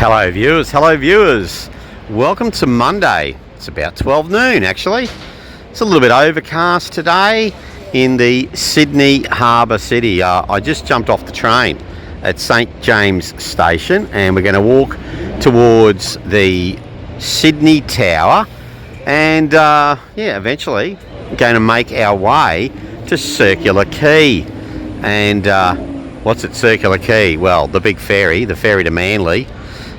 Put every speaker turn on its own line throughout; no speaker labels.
Hello viewers, welcome to Monday. It's about 12 noon actually. It's a little bit overcast today in the Sydney Harbour City. I just jumped off the train at St James Station and we're going to walk towards the Sydney Tower and eventually going to make our way to Circular Quay. And what's at Circular Quay? Well, the big ferry, the ferry to Manly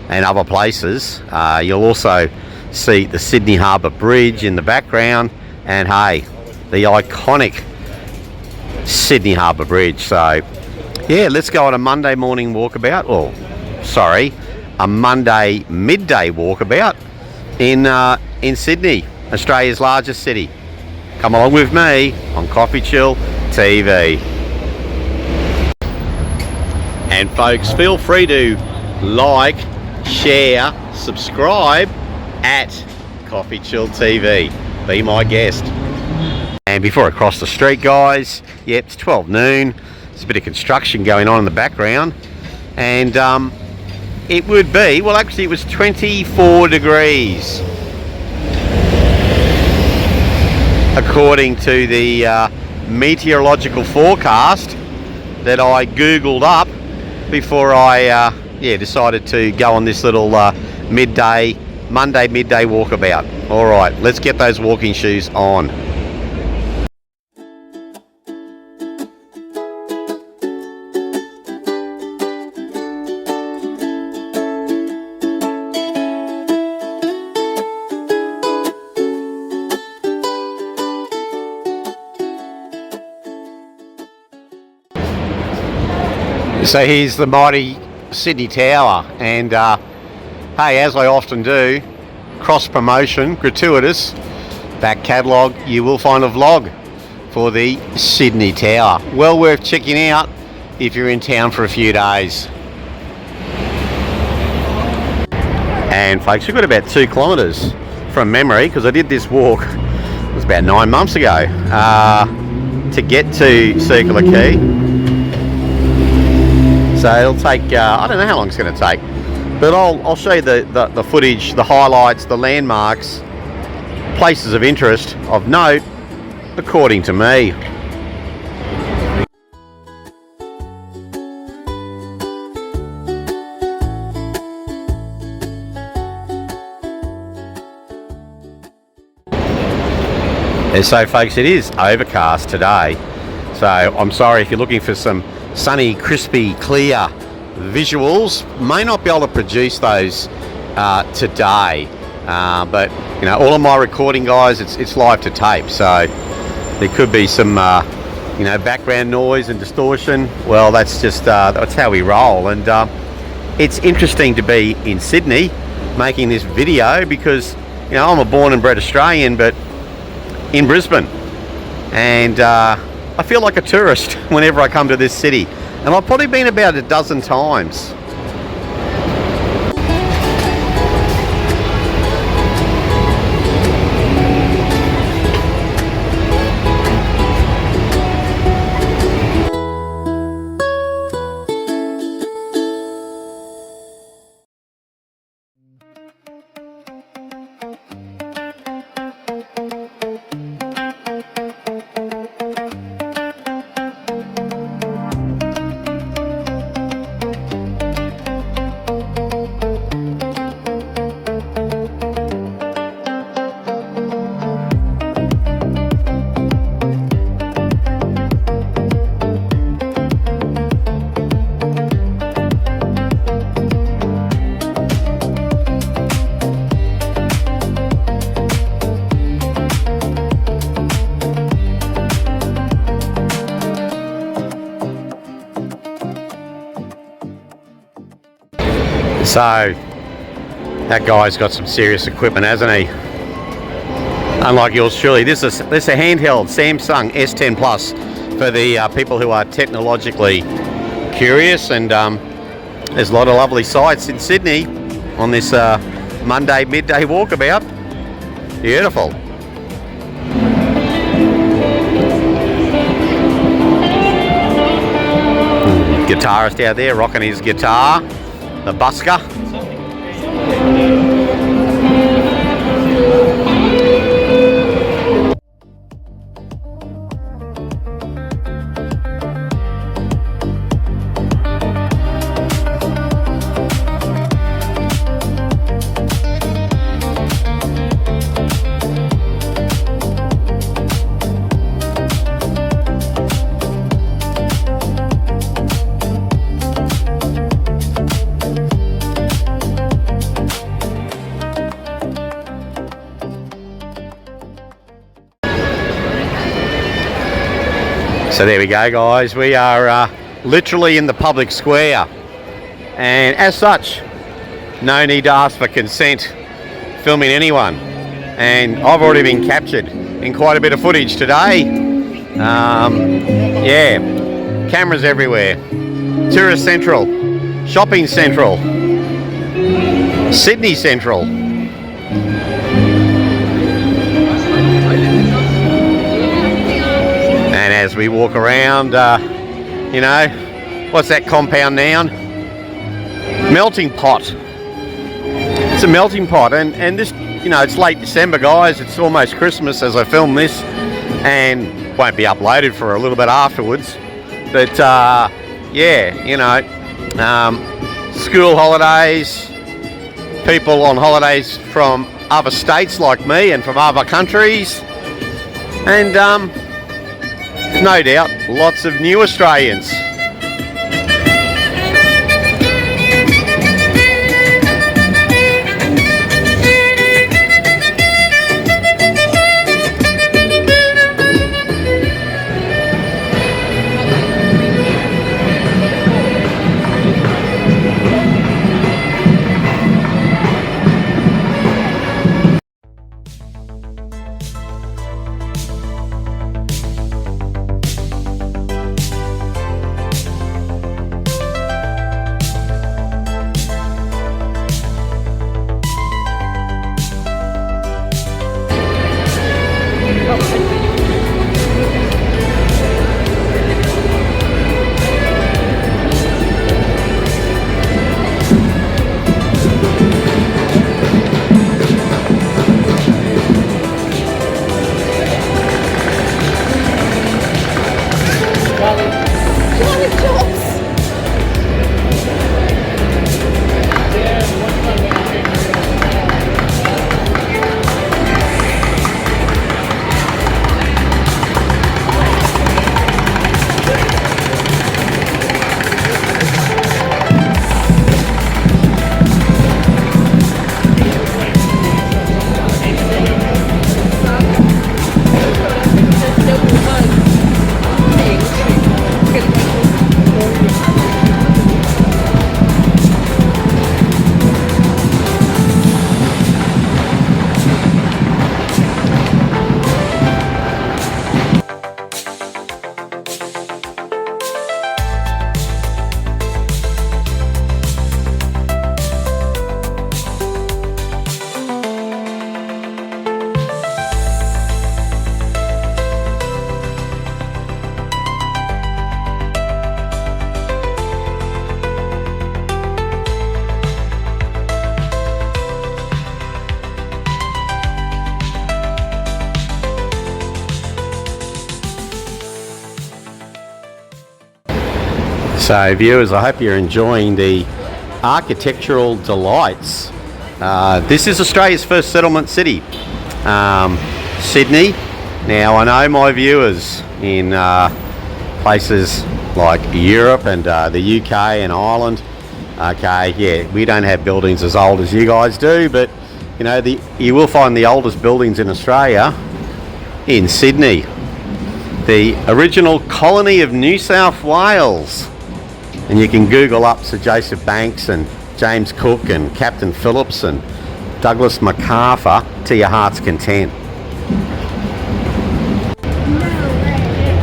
and other places. You'll also see the Sydney Harbour Bridge in the background and hey, the iconic Sydney Harbour Bridge. So yeah, let's go on a Monday morning walkabout, a Monday midday walkabout in Sydney, Australia's largest city. Come along with me on CoffeeChillTV. And folks, feel free to like, share, subscribe at CoffeeChillTV. Be my guest. And before I cross the street, guys, yep, it's 12 noon. There's a bit of construction going on in the background. And it would be, well actually it was 24 degrees. According to the meteorological forecast that I Googled up before I decided to go on this little Monday midday walkabout. All right, let's get those walking shoes on. So here's the mighty Sydney Tower, and hey, as I often do, cross promotion, gratuitous, back catalogue, you will find a vlog for the Sydney Tower. Well worth checking out if you're in town for a few days. And folks, we've got about 2 kilometres from memory, because I did this walk, it was about 9 months ago, to get to Circular Quay. So it'll take, I don't know how long it's going to take, but I'll show you the footage, the highlights, the landmarks, places of interest, of note, according to me. And so folks, it is overcast today. So I'm sorry if you're looking for some sunny, crispy, clear visuals. May not be able to produce those today, but you know, all of my recording, guys, it's live to tape, so there could be some background noise and distortion. Well, that's just that's how we roll. And it's interesting to be in Sydney making this video because I'm a born and bred Australian, but in Brisbane, and I feel like a tourist whenever I come to this city, and I've probably been about a dozen times. So that guy's got some serious equipment, hasn't he? Unlike yours truly. This is a handheld Samsung S10 Plus for the people who are technologically curious, and there's a lot of lovely sights in Sydney on this Monday midday walkabout. Beautiful. Guitarist out there rocking his guitar, the busker. So there we go, guys. We are literally in the public square, and as such, no need to ask for consent filming anyone. And I've already been captured in quite a bit of footage today. Yeah, cameras everywhere. Tourist Central, Shopping Central, Sydney Central. And as we walk around, you know, what's that compound noun? Melting pot. It's a melting pot, and this, you know, it's late December, guys. It's almost Christmas as I film this, and won't be uploaded for a little bit afterwards. But yeah, you know, school holidays, people on holidays from other states like me and from other countries, and no doubt lots of new Australians. So viewers, I hope you're enjoying the architectural delights. This is Australia's first settlement city, Sydney. Now I know my viewers in places like Europe and the UK and Ireland, okay, yeah, we don't have buildings as old as you guys do, but you know, you will find the oldest buildings in Australia in Sydney, the original colony of New South Wales. And you can Google up Sir Joseph Banks and James Cook and Captain Phillips and Douglas MacArthur to your heart's content.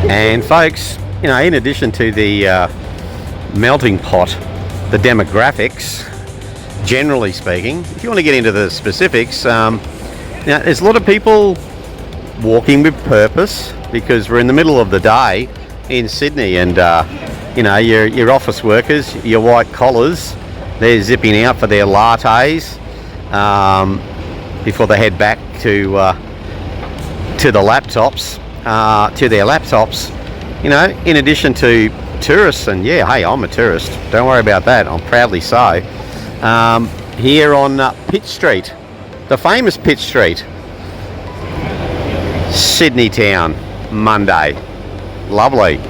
And folks, you know, in addition to the melting pot, the demographics, generally speaking, if you want to get into the specifics, now there's a lot of people walking with purpose because we're in the middle of the day in Sydney, and you know, your office workers, your white collars, they're zipping out for their lattes before they head back to the laptops, to their laptops. You know, in addition to tourists, and yeah, hey, I'm a tourist. Don't worry about that. I'm proudly so. Here on Pitt Street, the famous Pitt Street, Sydney town, Monday. Lovely.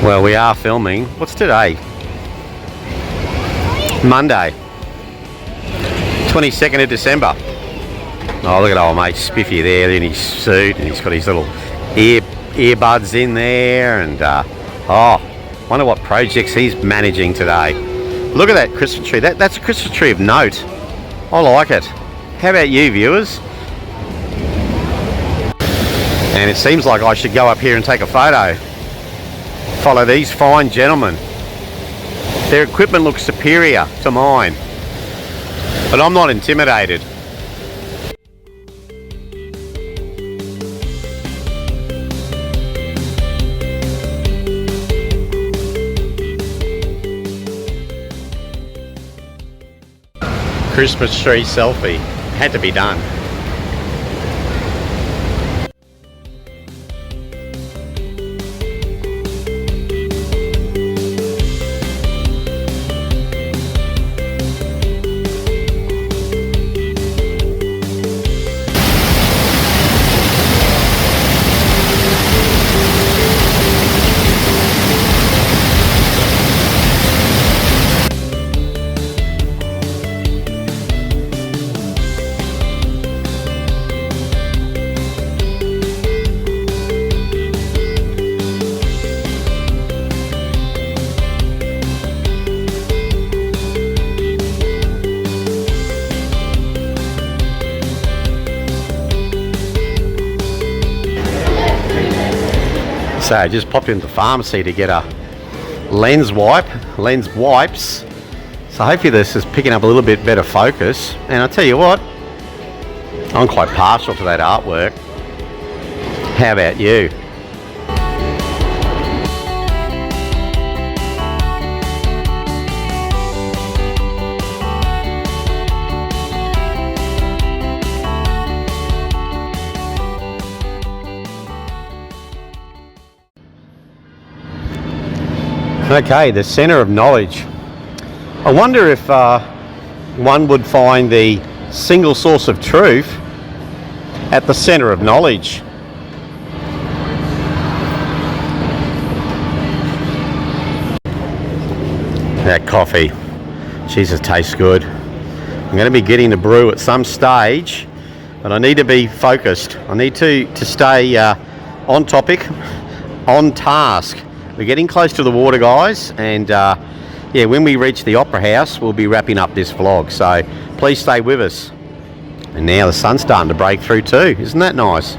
Well, we are filming. What's today? Monday, 22nd of December. Oh, look at old mate Spiffy there in his suit, and he's got his little earbuds in there, and oh, wonder what projects he's managing today. Look at that Christmas tree. That's a Christmas tree of note. I like it. How about you, viewers? And it seems like I should go up here and take a photo. Follow these fine gentlemen. Their equipment looks superior to mine, but I'm not intimidated. Christmas tree selfie. Had to be done. So I just popped into the pharmacy to get a lens wipes. So hopefully this is picking up a little bit better focus. And I'll tell you what, I'm quite partial to that artwork. How about you? Okay, the centre of knowledge. I wonder if one would find the single source of truth at the centre of knowledge. That coffee, Jesus, tastes good. I'm going to be getting the brew at some stage, but I need to be focused. I need to stay on topic, on task. We're getting close to the water, guys, and yeah, when we reach the Opera House, we'll be wrapping up this vlog, so please stay with us. And now the sun's starting to break through too. Isn't that nice?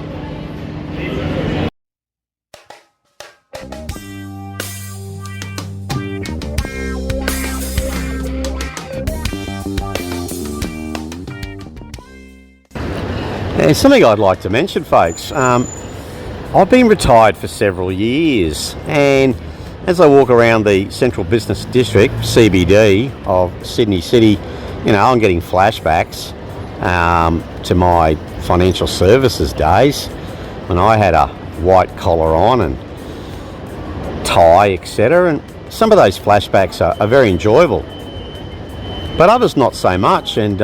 And something I'd like to mention, folks. I've been retired for several years, and as I walk around the Central Business District, CBD, of Sydney City, you know, I'm getting flashbacks to my financial services days when I had a white collar on and tie, etc. And some of those flashbacks are very enjoyable, but others not so much. And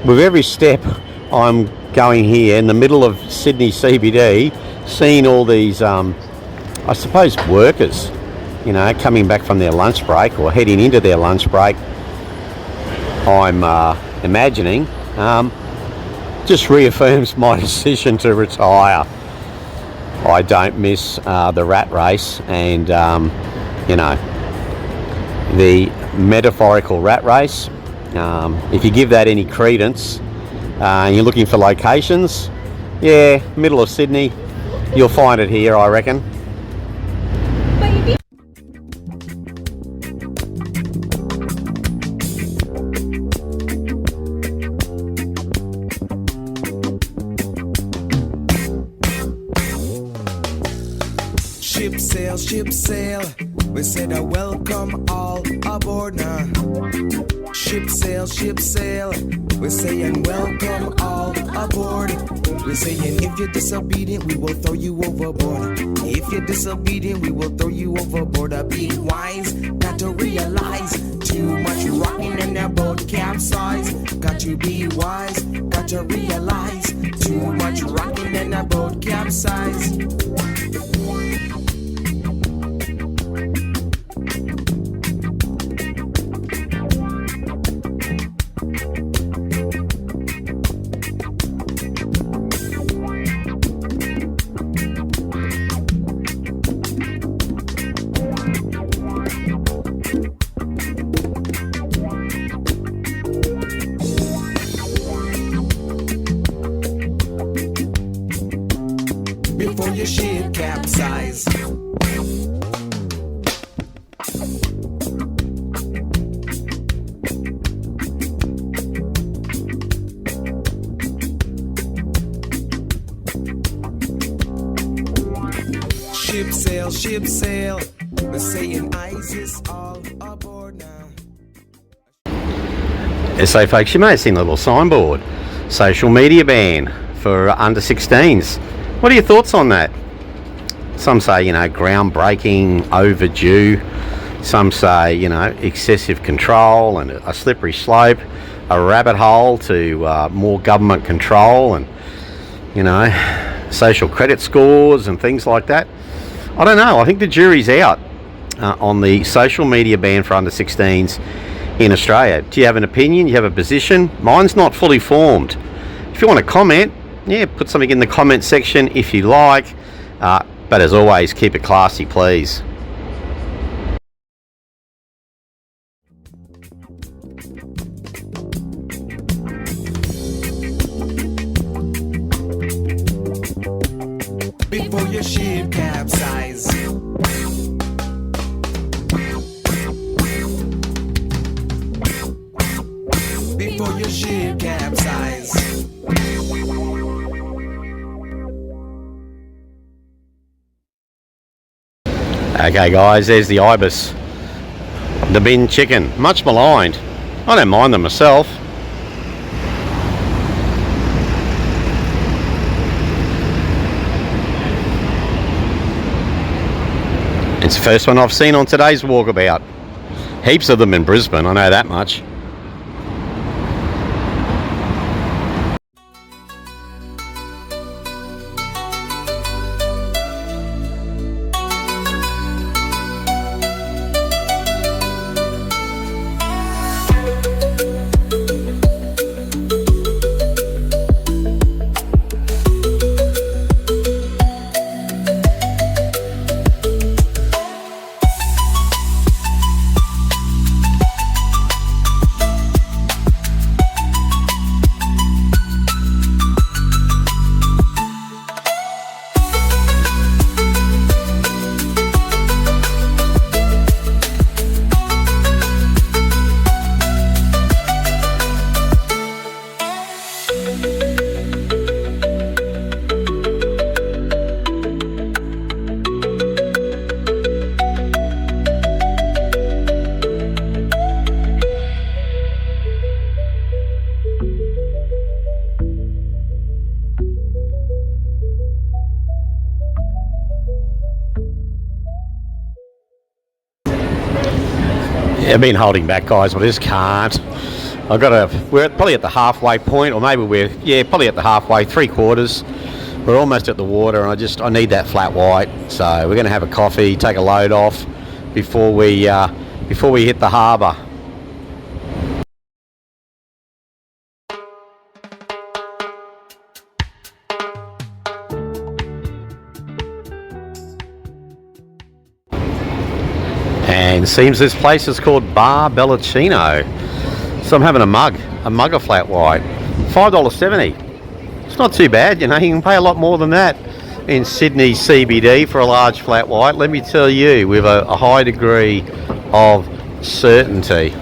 with every step I'm going here in the middle of Sydney CBD, seeing all these, I suppose, workers, you know, coming back from their lunch break or heading into their lunch break, I'm imagining, just reaffirms my decision to retire. I don't miss the rat race and, you know, the metaphorical rat race. If you give that any credence, and you're looking for locations, yeah, middle of Sydney, you'll find it here, I reckon.
Ship sail, we said a welcome all aboard now. Ship sail, we're saying welcome all aboard. We're saying if you're disobedient, we will throw you overboard. If you're disobedient, we will throw you overboard. Be wise, got to realize, too much rocking in their boat capsize. Got to be wise, got to realize, too much rocking in their boat capsize. your ship capsize. Ship sail, we're saying ISIS all aboard now.
So folks, you may have seen a little signboard, social media ban for under 16s. What are your thoughts on that? Some say, you know, groundbreaking, overdue. Some say, you know, excessive control and a slippery slope, a rabbit hole to more government control and, you know, social credit scores and things like that. I don't know. I think the jury's out on the social media ban for under 16s in Australia. Do you have an opinion? Do you have a position? Mine's not fully formed. If you want to comment, yeah, put something in the comment section if you like. But as always, keep it classy, please.
Before your ship capsize. Before your ship capsize.
Okay guys, there's the ibis, the bin chicken, much maligned. I don't mind them myself. It's the first one I've seen on today's Walkabout. Heaps of them in Brisbane, I know that much. I've been holding back, guys, but I just can't. We're probably at the halfway point, or maybe probably at the halfway, 3/4. We're almost at the water, and I need that flat white. So we're going to have a coffee, take a load off before we hit the harbour. And it seems this place is called Bar Bellacino. So I'm having a mug of flat white, $5.70. It's not too bad, you know. You can pay a lot more than that in Sydney CBD for a large flat white. Let me tell you, with a high degree of certainty.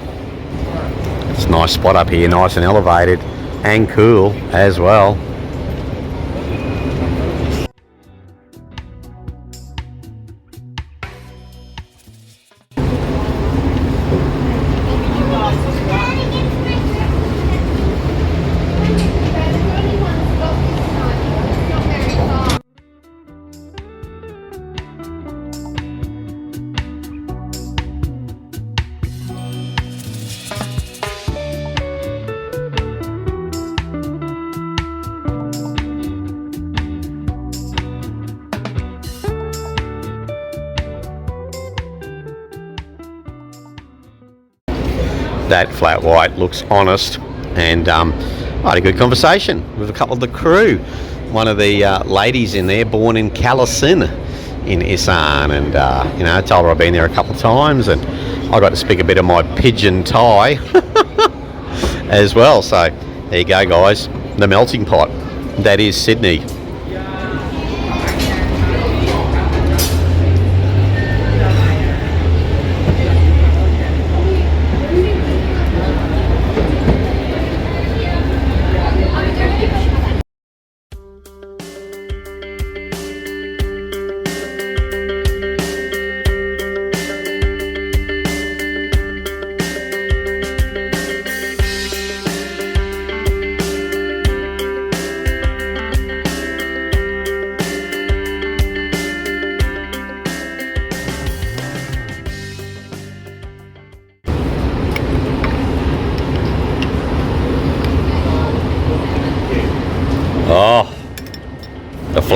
It's a nice spot up here, nice and elevated and cool as well. That flat white looks honest, and I had a good conversation with a couple of the crew. One of the ladies in there, born in Callison in Isan, and you know, I told her I've been there a couple of times, and I got to speak a bit of my pidgin Thai as well. So there you go, guys, the melting pot that is Sydney.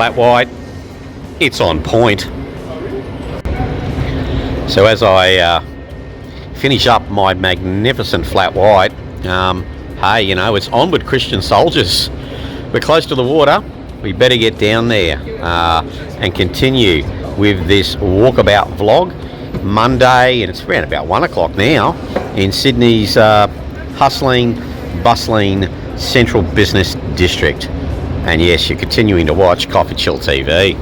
flat white, it's on point. So as I finish up my magnificent flat white, hey, you know, it's onward Christian soldiers. We're close to the water, we better get down there and continue with this walkabout vlog. Monday, and it's around about 1 o'clock now in Sydney's hustling, bustling central business district. And yes, you're continuing to watch CoffeeChillTV.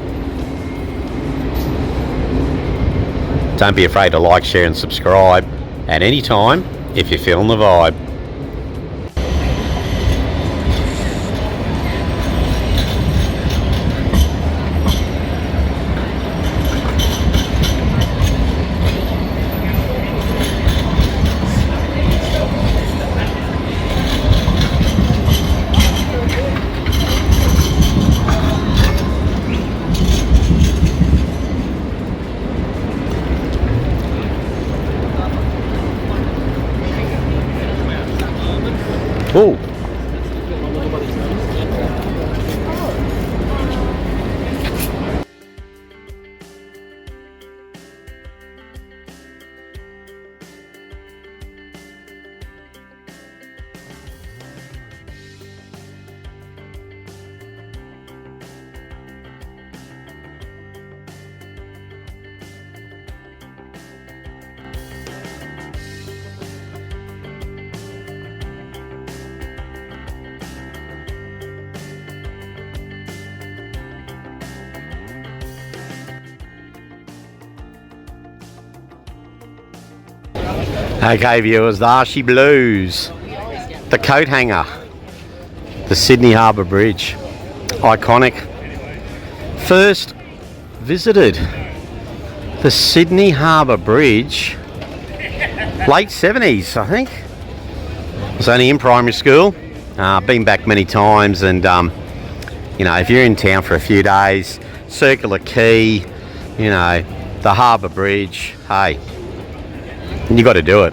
Don't be afraid to like, share and subscribe at any time if you're feeling the vibe. Oh. Okay viewers, there she blows. The coat hanger. The Sydney Harbour Bridge. Iconic. First visited the Sydney Harbour Bridge late 70s, I think. I was only in primary school. Been back many times, and you know, if you're in town for a few days, Circular Quay, you know, the Harbour Bridge, hey, you got to do it.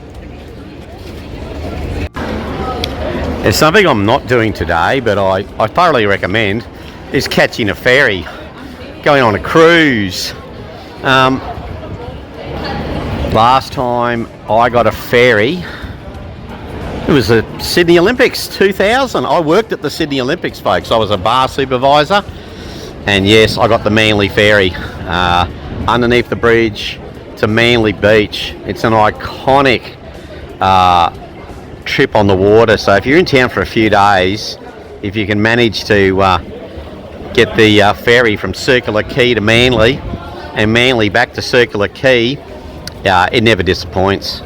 There's something I'm not doing today, but I thoroughly recommend, is catching a ferry, going on a cruise. Last time I got a ferry, it was the Sydney Olympics 2000. I worked at the Sydney Olympics, folks. I was a bar supervisor, and yes, I got the Manly Ferry underneath the bridge to Manly Beach. It's an iconic trip on the water. So if you're in town for a few days, if you can manage to get the ferry from Circular Quay to Manly and Manly back to Circular Quay, it never disappoints.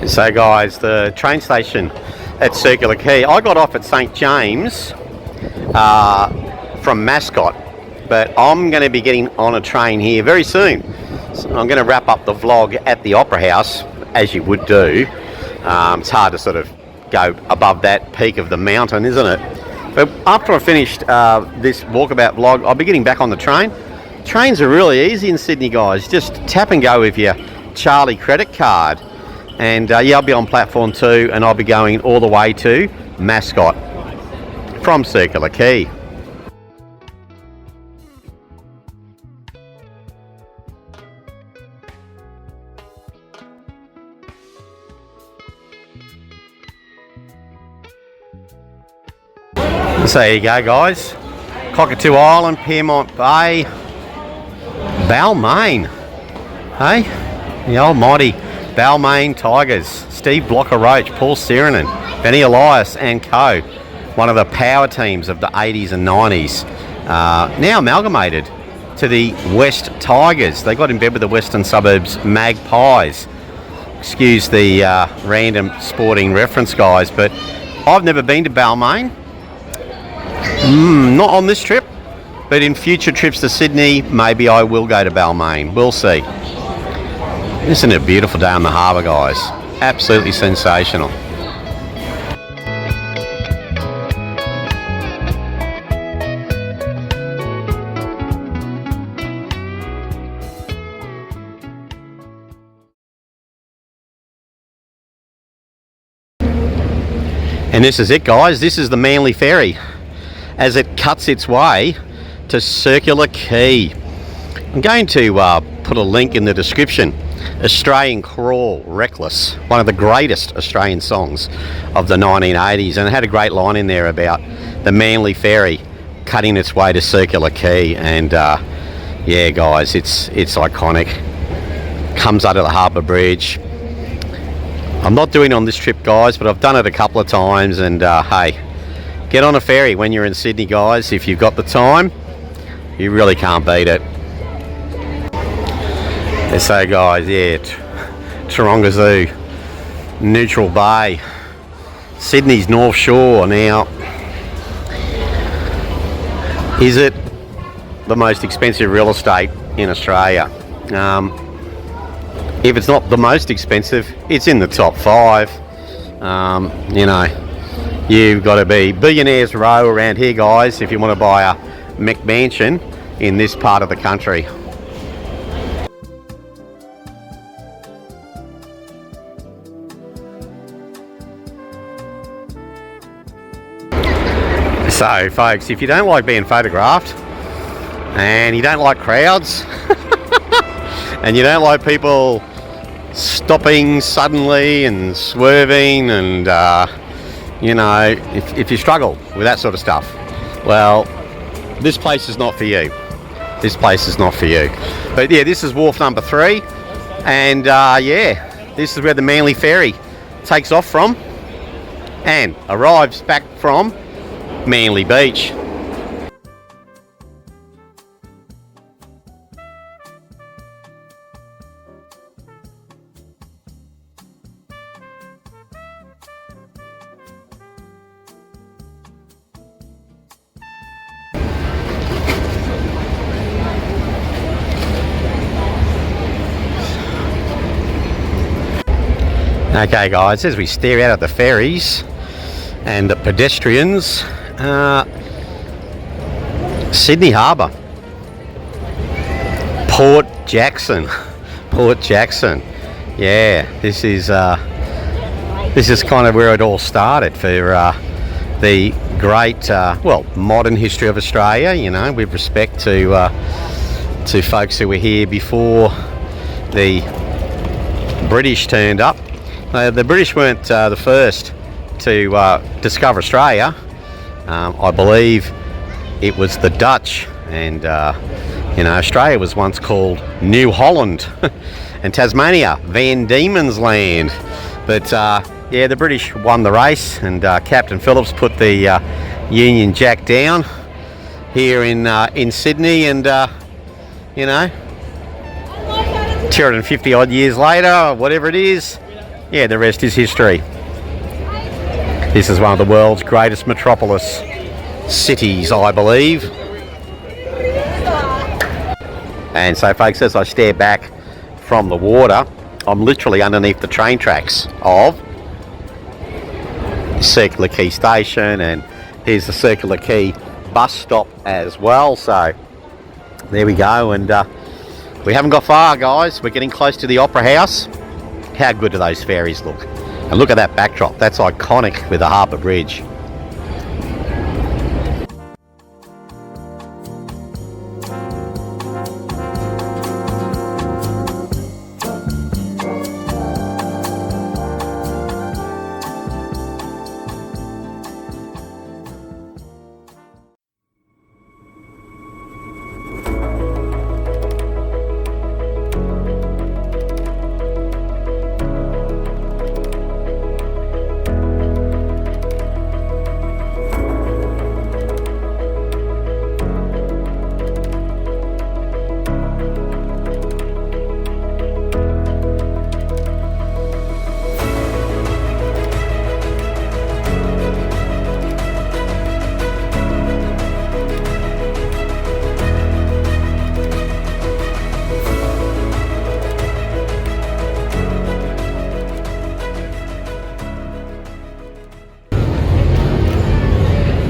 So guys, the train station at Circular Quay, I got off at St James from Mascot, but I'm going to be getting on a train here very soon. So I'm going to wrap up the vlog at the Opera House, as you would do. It's hard to sort of go above that peak of the mountain, isn't it? But after I finished this walkabout vlog, I'll be getting back on the train. Trains are really easy in Sydney, guys. Just tap and go with your Charlie credit card. And yeah, I'll be on platform 2, and I'll be going all the way to Mascot from Circular Quay. So there you go, guys. Cockatoo Island, Piermont Bay, Balmain. Hey, the almighty Balmain Tigers. Steve Blocker-Roach, Paul Sirenen, Benny Elias and co. One of the power teams of the 80s and 90s. Now amalgamated to the West Tigers. They got in bed with the Western Suburbs Magpies. Excuse the random sporting reference, guys, but I've never been to Balmain. Not on this trip, but in future trips to Sydney, maybe I will go to Balmain. We'll see. Isn't it a beautiful day on the harbour, guys? Absolutely sensational. And this is it, guys. This is the Manly Ferry as it cuts its way to Circular Quay. I'm going to put a link in the description. Australian Crawl, Reckless, one of the greatest Australian songs of the 1980s, and it had a great line in there about the Manly Ferry cutting its way to Circular Quay. And yeah, guys, it's iconic. Comes out of the Harbour Bridge. I'm not doing it on this trip, guys, but I've done it a couple of times. And hey, get on a ferry when you're in Sydney, guys. If you've got the time, you really can't beat it. So, guys, yeah, Taronga Zoo, Neutral Bay, Sydney's North Shore. Now, is it the most expensive real estate in Australia? If it's not the most expensive, it's in the top 5. You know, you've got to be billionaires row around here, guys, if you want to buy a McMansion in this part of the country. So, folks, if you don't like being photographed and you don't like crowds and you don't like people stopping suddenly and swerving and, you know, if you struggle with that sort of stuff, well, this place is not for you. This place is not for you. But yeah, this is wharf number 3, and yeah, this is where the Manly Ferry takes off from and arrives back from Manly Beach. Okay, guys, as we stare out at the ferries and the pedestrians, Sydney Harbour, Port Jackson. Yeah, this is kind of where it all started for the great, well, modern history of Australia. You know, with respect to folks who were here before the British turned up. The British weren't the first to discover Australia. I believe it was the Dutch, and you know, Australia was once called New Holland and Tasmania Van Diemen's Land. But yeah, the British won the race, and Captain Phillips put the Union Jack down here in Sydney, and you know, 250 odd years later, whatever it is, yeah, the rest is history. This is one of the world's greatest metropolis cities, I believe. And so, folks, as I stare back from the water, I'm literally underneath the train tracks of Circular Quay station, and here's the Circular Quay bus stop as well. So there we go, and we haven't got far, guys. We're getting close to the Opera House. How good do those ferries look? And look at that backdrop. That's iconic with the Harbour Bridge.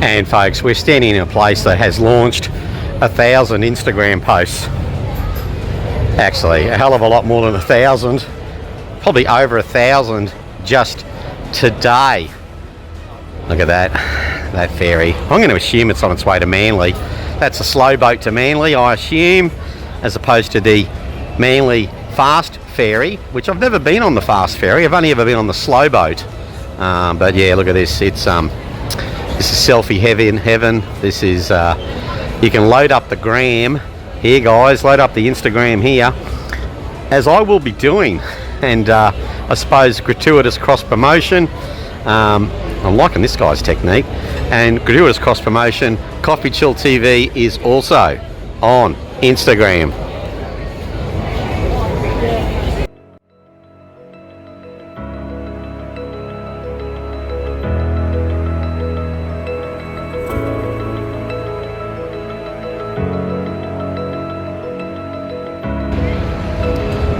And folks, we're standing in a place that has launched 1,000 Instagram posts. Actually, a hell of a lot more than 1,000. Probably over 1,000 just today. Look at that ferry. I'm going to assume it's on its way to Manly. That's a slow boat to Manly, I assume, as opposed to the Manly fast ferry, which I've never been on the fast ferry. I've only ever been on the slow boat. But yeah, look at this. It's this is selfie heaven. This is you can load up the gram here, guys. Load up the Instagram here, as I will be doing. And I suppose gratuitous cross promotion. I'm liking this guy's technique. And gratuitous cross promotion, CoffeeChillTV is also on Instagram.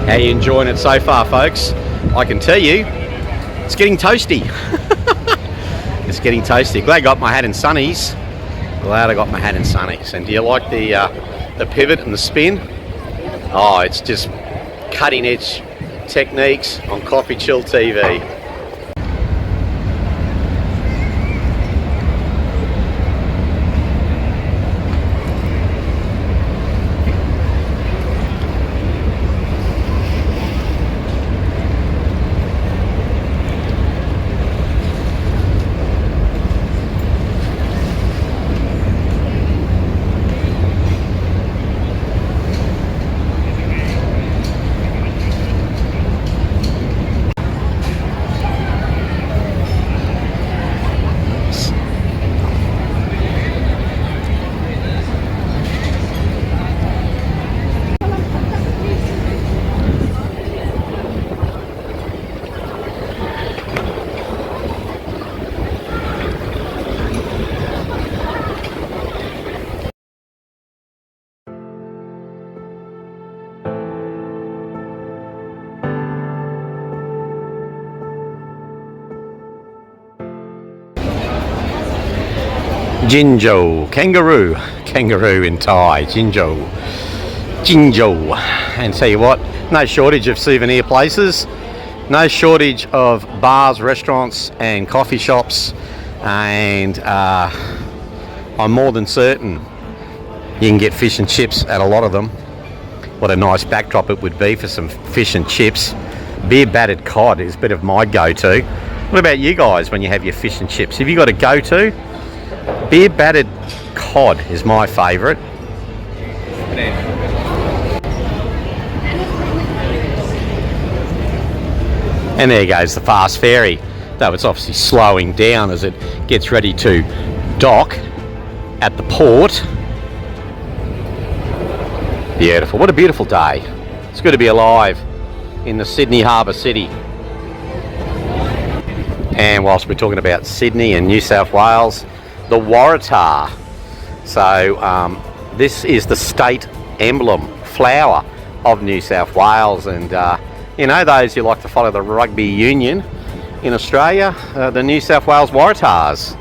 How are you enjoying it so far, folks? I can tell you, it's getting toasty. It's getting toasty. Glad I got my hat and sunnies. Glad I got my hat and sunnies. And do you like the pivot and the spin? Oh, it's just cutting edge techniques on CoffeeChillTV. Jinjo, kangaroo in Thai, Jinjo. And tell you what, no shortage of souvenir places, no shortage of bars, restaurants and coffee shops, and I'm more than certain you can get fish and chips at a lot of them. What a nice backdrop it would be for some fish and chips. Beer battered cod is a bit of my go-to. What about you guys when you have your fish and chips? Have you got a go-to? Beer battered cod is my favourite. And there goes the fast ferry, though it's obviously slowing down as it gets ready to dock at the port. Beautiful. What a beautiful day. It's good to be alive in the Sydney Harbour City. And whilst we're talking about Sydney and New South Wales, the Waratah. So this is the state emblem, flower of New South Wales. And you know, those who like to follow the rugby union in Australia, the New South Wales Waratahs.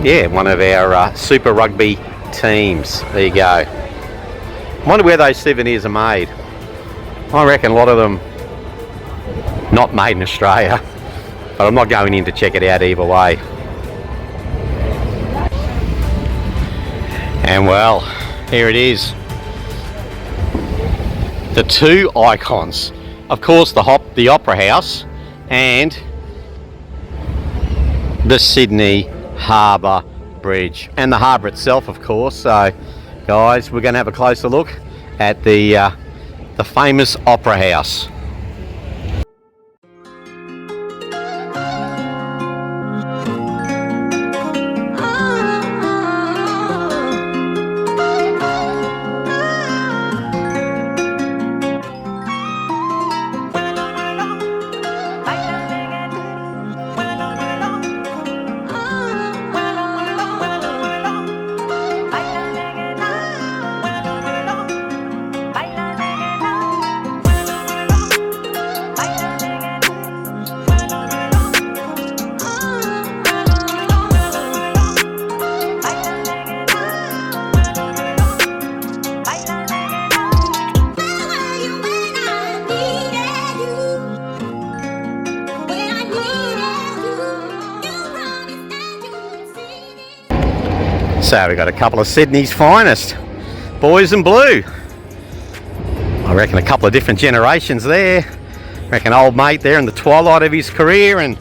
Yeah, one of our super rugby teams. There you go. I wonder where those souvenirs are made. I reckon a lot of them not made in Australia, but I'm not going in to check it out either way. And well, here it is. The two icons. Of course, the Opera House and the Sydney Harbour Bridge. And the harbour itself, of course. So, guys, we're going to have a closer look at the famous Opera House. So we've got a couple of Sydney's finest, boys in blue. I reckon a couple of different generations there. I reckon old mate there in the twilight of his career and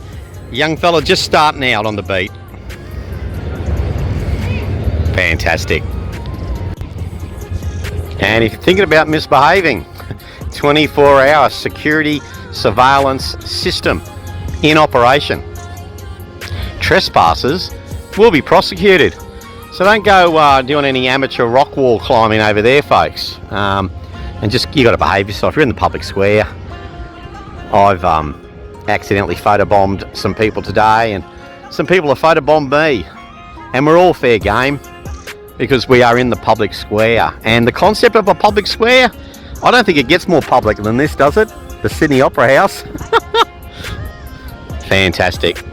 young fella just starting out on the beat. Fantastic. And if you're thinking about misbehaving, 24-hour security surveillance system in operation. Trespassers will be prosecuted. So don't go doing any amateur rock wall climbing over there, folks. And just, you got to behave yourself. You're in the public square. I've accidentally photobombed some people today, and some people have photobombed me. And we're all fair game because we are in the public square. And the concept of a public square, I don't think it gets more public than this, does it? The Sydney Opera House. Fantastic.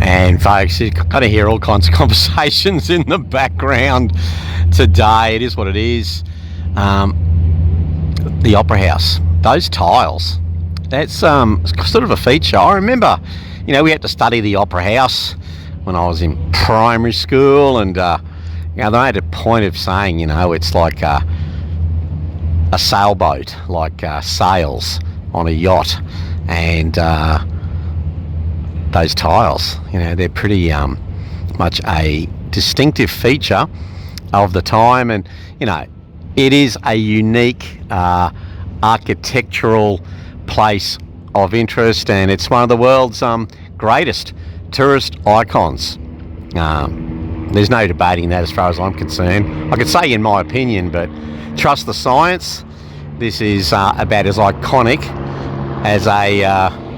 And folks, you kind of hear all kinds of conversations in the background today. It is what it is. The Opera House, those tiles, that's sort of a feature. I remember, you know, we had to study the Opera House when I was in primary school, and you know, they made a point of saying, you know, it's like a sailboat, like sails on a yacht, and those tiles, you know, they're pretty much a distinctive feature of the time, and you know, it is a unique architectural place of interest, and it's one of the world's greatest tourist icons. There's no debating that as far as I'm concerned. I could say in my opinion, but trust the science. This is about as iconic as a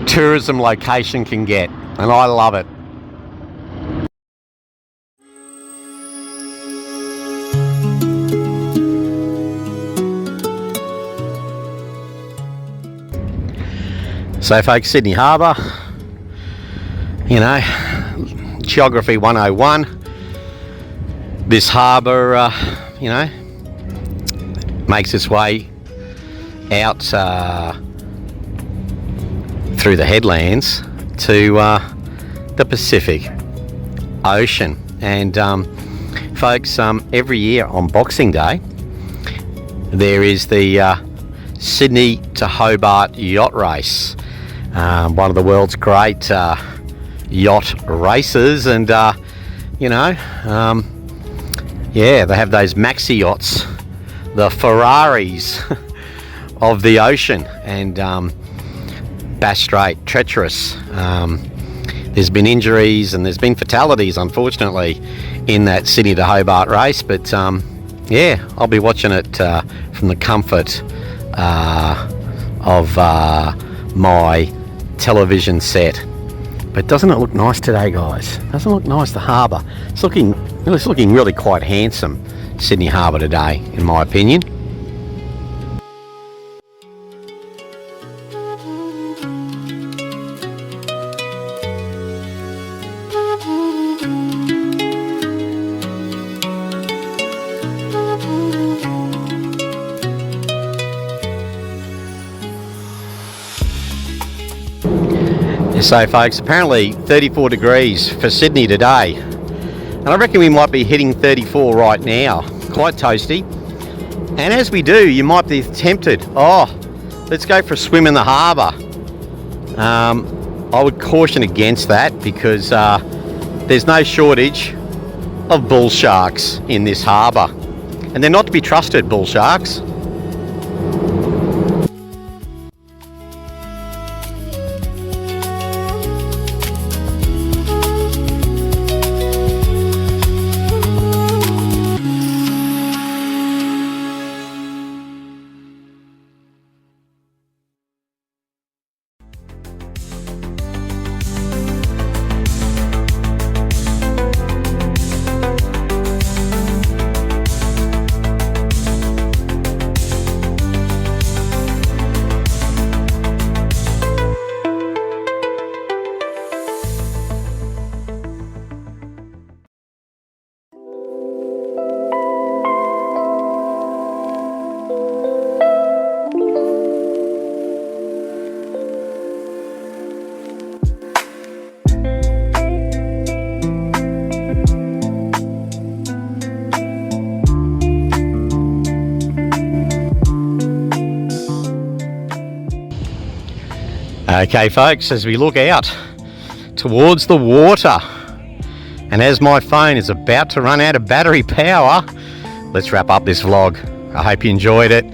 tourism location can get, and I love it. So folks, Sydney Harbour, you know, Geography 101, this harbour, you know, makes its way out through the headlands to the Pacific Ocean. And folks, every year on Boxing Day there is the Sydney to Hobart yacht race, one of the world's great yacht races. And you know, yeah, they have those maxi yachts, the Ferraris of the ocean, and Bass Strait, treacherous. There's been injuries and there's been fatalities, unfortunately, in that Sydney to Hobart race, but yeah, I'll be watching it from the comfort of my television set. But doesn't it look nice today, guys? Doesn't it look nice, the harbour? It's looking really quite handsome, Sydney Harbour today, in my opinion. So folks, apparently 34 degrees for Sydney today, and I reckon we might be hitting 34 right now. Quite toasty, and as we do, you might be tempted, oh, let's go for a swim in the harbour. I would caution against that because there's no shortage of bull sharks in this harbour, and they're not to be trusted, bull sharks. Okay folks, as we look out towards the water, and as my phone is about to run out of battery power, let's wrap up this vlog. I hope you enjoyed it.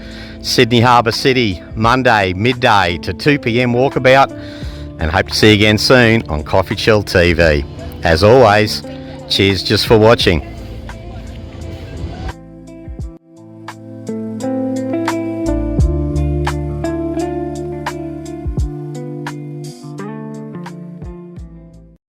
Sydney Harbour City, Monday midday to 2 p.m. walkabout, and hope to see you again soon on CoffeeChillTV. As always, cheers just for watching.